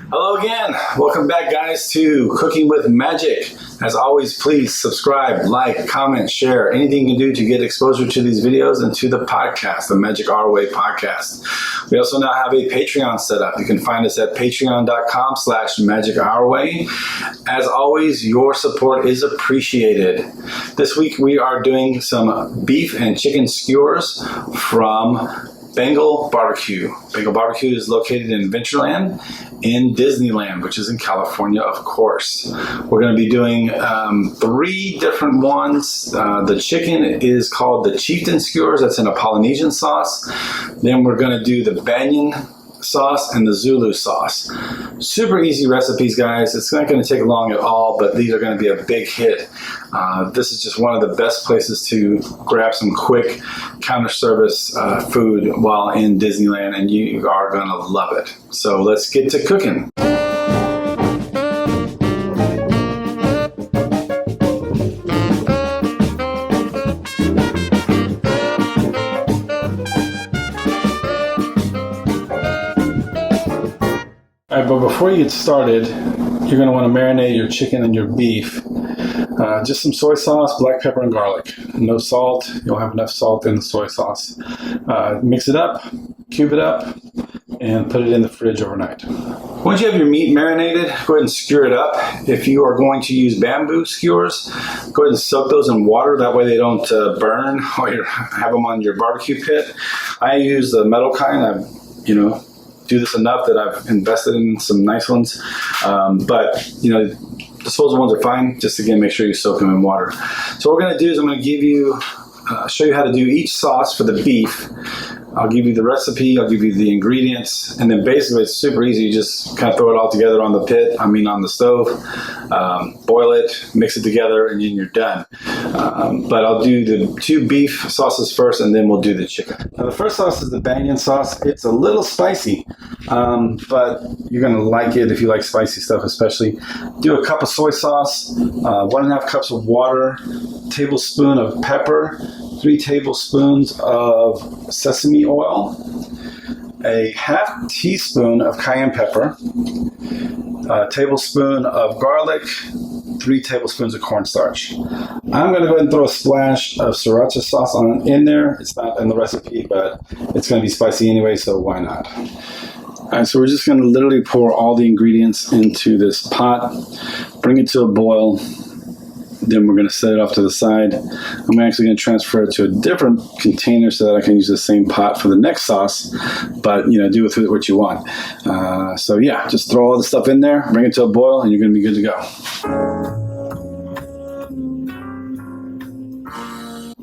Hello again. Welcome back, guys, to Cooking with Magic. As always, please subscribe, like, comment, share, anything you can do to get exposure to these videos and to the podcast, the Magic Our Way podcast. We also now have a Patreon set up. You can find us at patreon.com/magicourway. As always, your support is appreciated. This week we are doing some beef and chicken skewers from Bengal Barbecue. Bengal Barbecue is located in Adventureland in Disneyland, which is in California, of course. We're going to be doing 3 different ones. The chicken is called the Chieftain Skewers. That's in a Polynesian sauce. Then we're going to do the Banyan sauce and the Zulu sauce. Super easy recipes, guys. It's not going to take long at all, but these are going to be a big hit. This is just one of the best places to grab some quick counter service food while in Disneyland, and you are going to love it. So let's get to cooking. All right, but before you get started, you're going to want to marinate your chicken and your beef. Just some soy sauce, black pepper, and garlic. No salt. You'll have enough salt in the soy sauce. Mix it up, cube it up, and put it in the fridge overnight. Once you have your meat marinated, go ahead and skewer it up. If you are going to use bamboo skewers, go ahead and soak those in water. That way they don't burn while you have them on your barbecue pit. I use the metal kind. Do this enough that I've invested in some nice ones. But disposable ones are fine. Just again, make sure you soak them in water. So what we're going to do is I'm going to give you, show you how to do each sauce for the beef. I'll give you the recipe, I'll give you the ingredients, and then basically it's super easy. You just kind of throw it all together on the stove, boil it, mix it together, and then you're done. But I'll do the 2 beef sauces first, and then we'll do the chicken. Now the first sauce is the Banyan sauce. It's a little spicy, but you're gonna like it if you like spicy stuff especially. Do a cup of soy sauce, 1.5 cups of water, tablespoon of pepper, 3 tablespoons of sesame oil, a half teaspoon of cayenne pepper, a tablespoon of garlic, 3 tablespoons of cornstarch. I'm going to go ahead and throw a splash of sriracha sauce in there. It's not in the recipe, but it's going to be spicy anyway, so why not? All right, so we're just going to literally pour all the ingredients into this pot, bring it to a boil. Then we're going to set it off to the side. I'm actually going to transfer it to a different container so that I can use the same pot for the next sauce, but do with it what you want. So yeah, just throw all the stuff in there, bring it to a boil, and you're going to be good to go.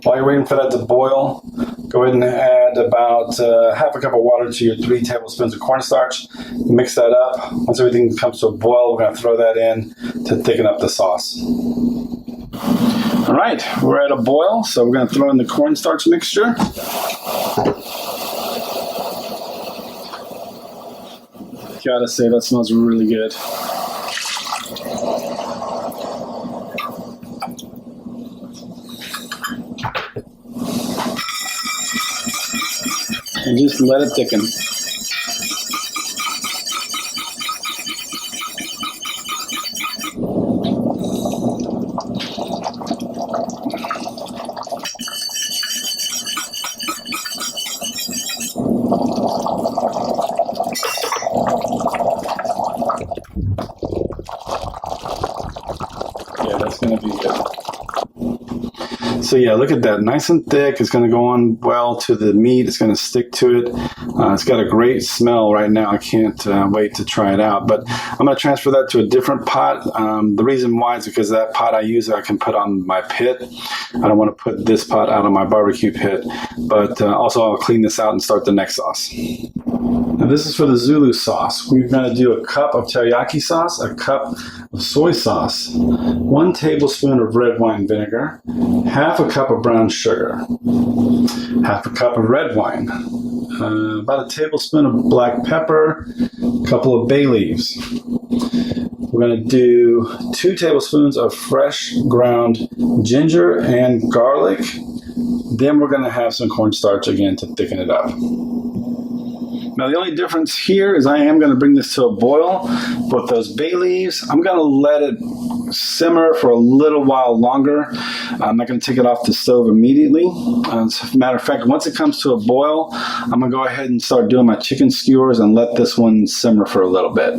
While you're waiting for that to boil, go ahead and add about half a cup of water to your 3 tablespoons of cornstarch. Mix that up. Once everything comes to a boil, we're going to throw that in to thicken up the sauce. All right, we're at a boil, so we're going to throw in the cornstarch mixture. Gotta say, that smells really good. And just let it thicken. Yeah, that's going to be good. So yeah, look at that, nice and thick. It's going to go on well to the meat. It's going to stick to it. It's got a great smell right now. I can't wait to try it out. But I'm going to transfer that to a different pot. The reason why is because that pot I use, I can put on my pit. I don't want to put this pot out on my barbecue pit. But also I'll clean this out and start the next sauce. Now this is for the Zulu sauce. We're going to do a cup of teriyaki sauce, a cup of soy sauce, 1 tablespoon of red wine vinegar, half a cup of brown sugar, half a cup of red wine, about a tablespoon of black pepper, a couple of bay leaves. We're going to do 2 tablespoons of fresh ground ginger and garlic. Then we're going to have some cornstarch again to thicken it up. Now the only difference here is I am going to bring this to a boil. With those bay leaves, I'm going to let it simmer for a little while longer. I'm not going to take it off the stove immediately. As a matter of fact, once it comes to a boil, I'm going to go ahead and start doing my chicken skewers and let this one simmer for a little bit.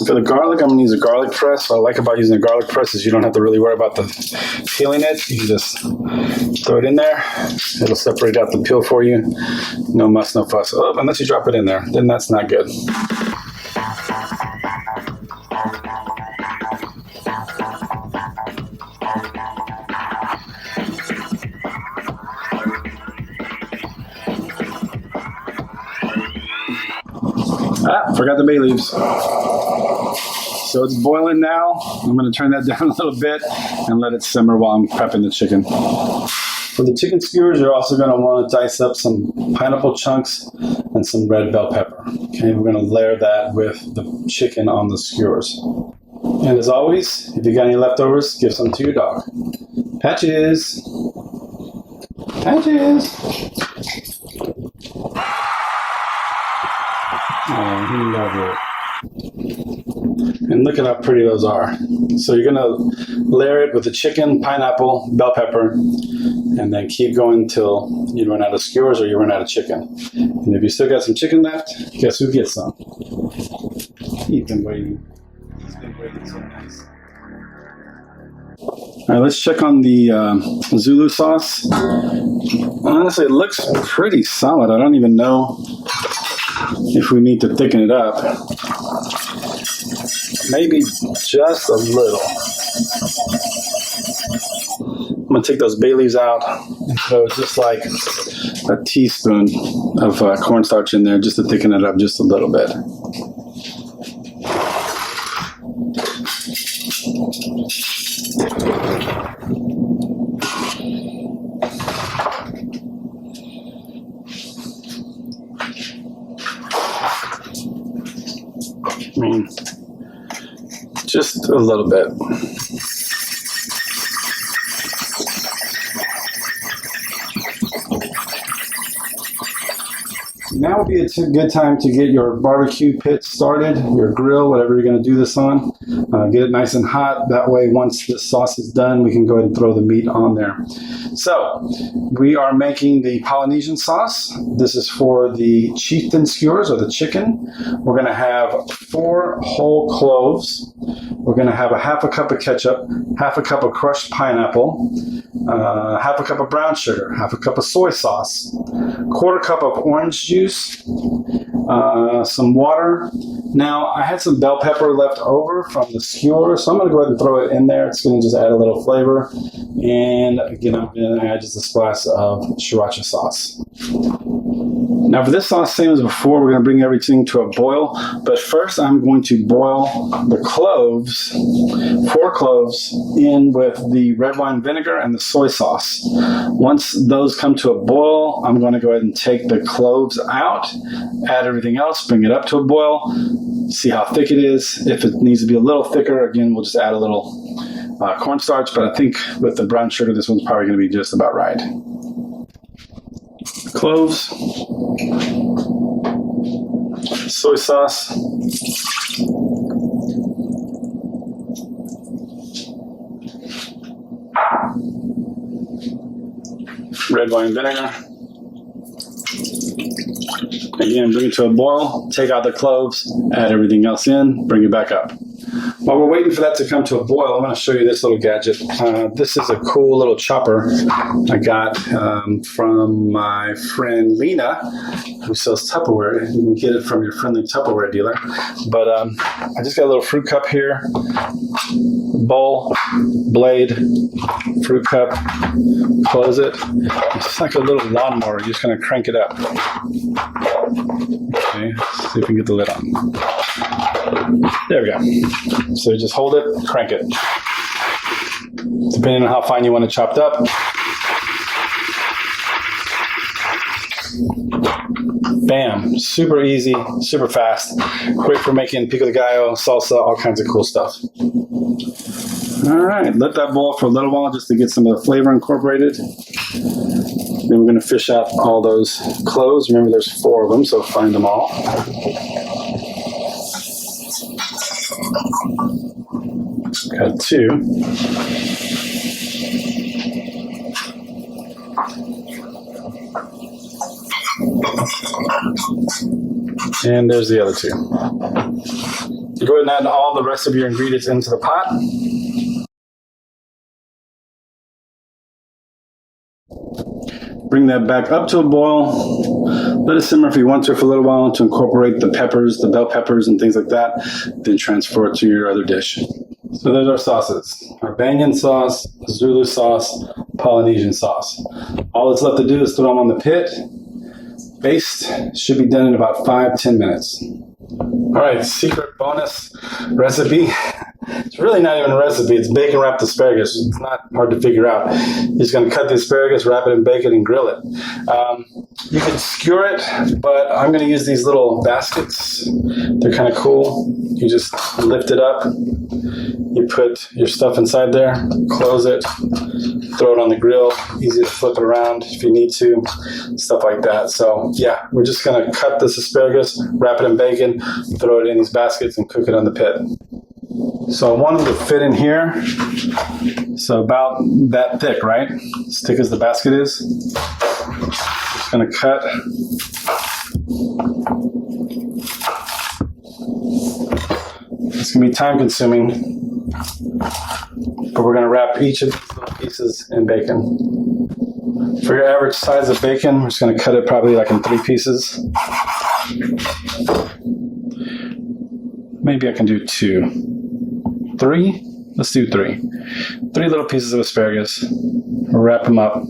For the garlic, I'm going to use a garlic press. What I like about using a garlic press is you don't have to really worry about the peeling it. You can just throw it in there. It'll separate out the peel for you. No muss, no fuss. Oh, unless you drop it in there, then that's not good. Forgot the bay leaves. So it's boiling now. I'm going to turn that down a little bit and let it simmer while I'm prepping the chicken. For the chicken skewers, you're also going to want to dice up some pineapple chunks and some red bell pepper. Okay, we're going to layer that with the chicken on the skewers. And as always, if you got any leftovers, give some to your dog. Patches! Patches! Oh, he loves it. And look at how pretty those are. So you're going to layer it with the chicken, pineapple, bell pepper, and then keep going until you run out of skewers or you run out of chicken. And if you still got some chicken left, guess who gets some? He's been waiting. He's been waiting so nice. All right, let's check on the Zulu sauce. Honestly, it looks pretty solid. I don't even know if we need to thicken it up. Maybe just a little. I'm going to take those bay leaves out and throw just like a teaspoon of cornstarch in there just to thicken it up just a little bit. I mean, just a little bit. Now would be a good time to get your barbecue pit started, your grill, whatever you're going to do this on. Get it nice and hot. That way, once the sauce is done, we can go ahead and throw the meat on there. So, we are making the Polynesian sauce. This is for the chieftain skewers, or the chicken. We're going to have 4 whole cloves. We're going to have a half a cup of ketchup, half a cup of crushed pineapple, half a cup of brown sugar, half a cup of soy sauce, quarter cup of orange juice, some water. Now, I had some bell pepper left over from the skewer, so I'm going to go ahead and throw it in there. It's going to just add a little flavor. And again, I'm going to add just a splash of sriracha sauce. Now for this sauce, same as before, we're going to bring everything to a boil. But first, I'm going to boil the cloves, 4 cloves, in with the red wine vinegar and the soy sauce. Once those come to a boil, I'm going to go ahead and take the cloves out, add everything else, bring it up to a boil, see how thick it is. If it needs to be a little thicker, again, we'll just add a little cornstarch. But I think with the brown sugar, this one's probably going to be just about right. Cloves, soy sauce, red wine vinegar. Again, bring it to a boil, take out the cloves, add everything else in, bring it back up. While we're waiting for that to come to a boil, I'm going to show you this little gadget. This is a cool little chopper I got from my friend Lena, who sells Tupperware. You can get it from your friendly Tupperware dealer. But I just got a little fruit cup here, bowl, blade, fruit cup, close it. It's just like a little lawnmower. You're just going to crank it up. Okay, see if we can get the lid on. There we go. So you just hold it, crank it. Depending on how fine you want it chopped up. Bam, super easy, super fast. Great for making pico de gallo, salsa, all kinds of cool stuff. All right, let that boil for a little while just to get some of the flavor incorporated. Then we're gonna fish out all those cloves. Remember there's 4 of them, so find them all. Got 2. And there's the other 2. Go ahead and add all the rest of your ingredients into the pot. Bring that back up to a boil. Let it simmer if you want to for a little while to incorporate the peppers, the bell peppers and things like that. Then transfer it to your other dish. So there's our sauces. Our banyan sauce, Zulu sauce, Polynesian sauce. All that's left to do is throw them on the pit. Baste should be done in about 5-10 minutes. All right, secret bonus recipe. It's really not even a recipe. It's bacon wrapped asparagus. It's not hard to figure out. You're just going to cut the asparagus, wrap it in bacon, and grill it. You can skewer it, but I'm going to use these little baskets. They're kind of cool. You just lift it up. You put your stuff inside there, close it, throw it on the grill. Easy to flip it around if you need to, stuff like that. So yeah, we're just going to cut this asparagus, wrap it in bacon, throw it in these baskets, and cook it on the pit. So I want them to fit in here. So about that thick, right? As thick as the basket is. Just going to cut. It's going to be time consuming. But we're going to wrap each of these little pieces in bacon. For your average size of bacon, we're just going to cut it probably like in 3 pieces. Maybe I can do 2. 3? Let's do 3. 3 little pieces of asparagus. Wrap them up.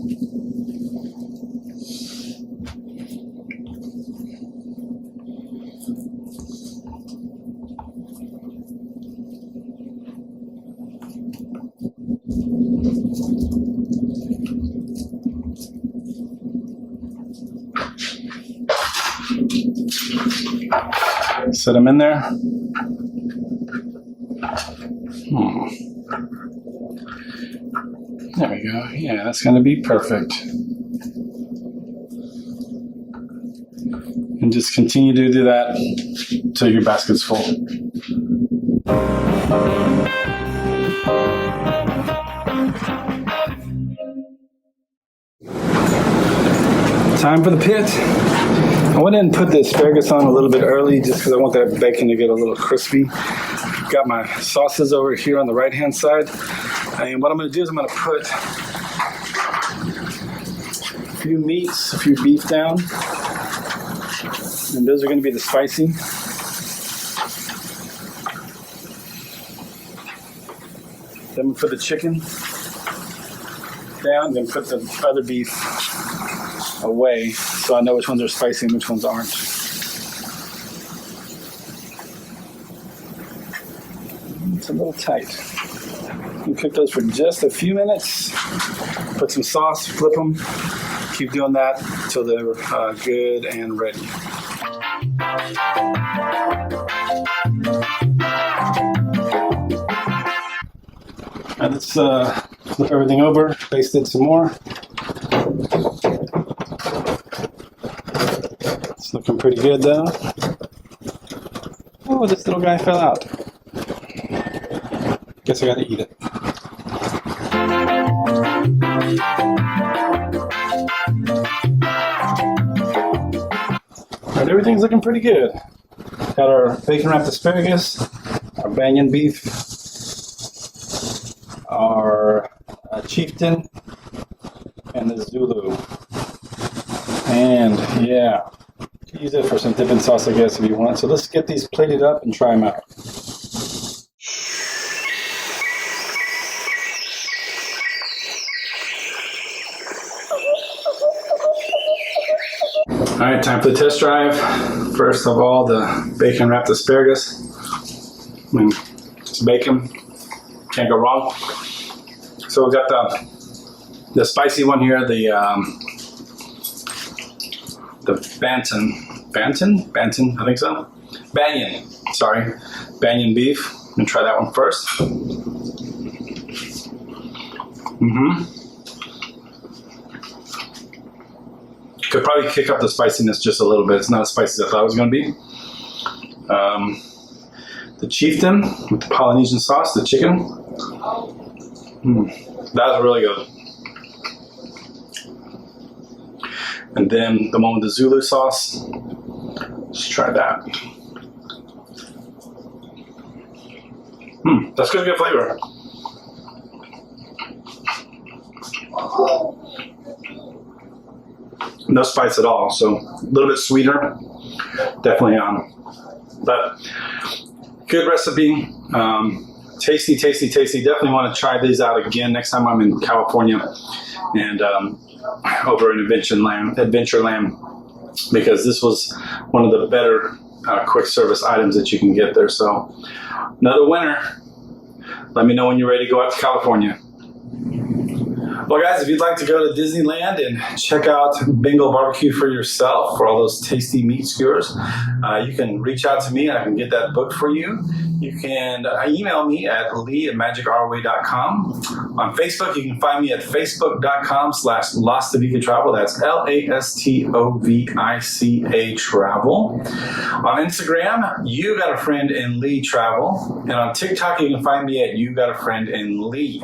Set them in there. There we go. Yeah, that's going to be perfect. And just continue to do that until your basket's full. Time for the pit. I went in and put the asparagus on a little bit early just because I want that bacon to get a little crispy. Got my sauces over here on the right hand side. And what I'm going to do is I'm going to put a few meats, a few beef down. And those are going to be the spicy. Then we put the chicken down, then put the other beef away so I know which ones are spicy and which ones aren't. It's a little tight. You cook those for just a few minutes. Put some sauce, flip them. Keep doing that until they're good and ready. Now let's flip everything over, baste it some more. It's looking pretty good though. Oh, this little guy fell out. Guess I gotta eat it. Alright, everything's looking pretty good. Got our bacon wrapped asparagus, our banyan beef, our chieftain, and the Zulu. And yeah, use it for some dipping sauce, I guess, if you want. So let's get these plated up and try them out. All right, time for the test drive. First of all, the bacon wrapped asparagus. bacon. Can't go wrong. So we got the spicy one here, the Banton, I think so. Banyan, sorry. Banyan beef. I'm gonna try that one first. Could probably kick up the spiciness just a little bit. It's not as spicy as I thought it was gonna be. The chieftain with the Polynesian sauce, the chicken. That was really good. And then the one with the Zulu sauce. Let's try that. That's gonna be a flavor. No spice at all, so a little bit sweeter. Definitely but good recipe. Tasty. Definitely want to try these out again next time I'm in California and over in Adventureland, because this was one of the better quick service items that you can get there. So another winner. Let me know when you're ready to go out to California. Well, guys, if you'd like to go to Disneyland and check out Bengal Barbecue for yourself, for all those tasty meat skewers, you can reach out to me and I can get that booked for you. You can email me at lee@magicourway.com. On Facebook, you can find me at facebook.com/Lastovica Travel. That's LASTOVICA Travel. On Instagram, You Got a Friend in Lee Travel. And on TikTok, you can find me at You Got a Friend in Lee.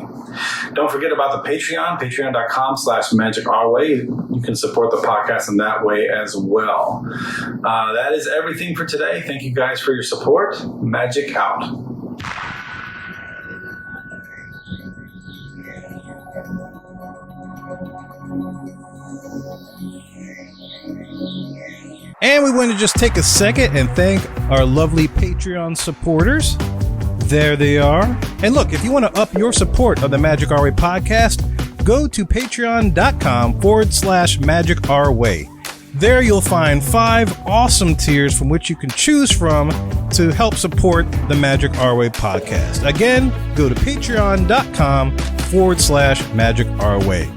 Don't forget about the Patreon, patreon.com/magicourway. You can support the podcast in that way as well. That is everything for today. Thank you guys for your support. Magic out. And we want to just take a second and thank our lovely Patreon supporters. There they are. And look, if you want to up your support of the Magic Our Way podcast, go to patreon.com/Magic Our Way. There you'll find 5 awesome tiers from which you can choose from to help support the Magic Our Way podcast. Again, go to patreon.com/Magic Our Way.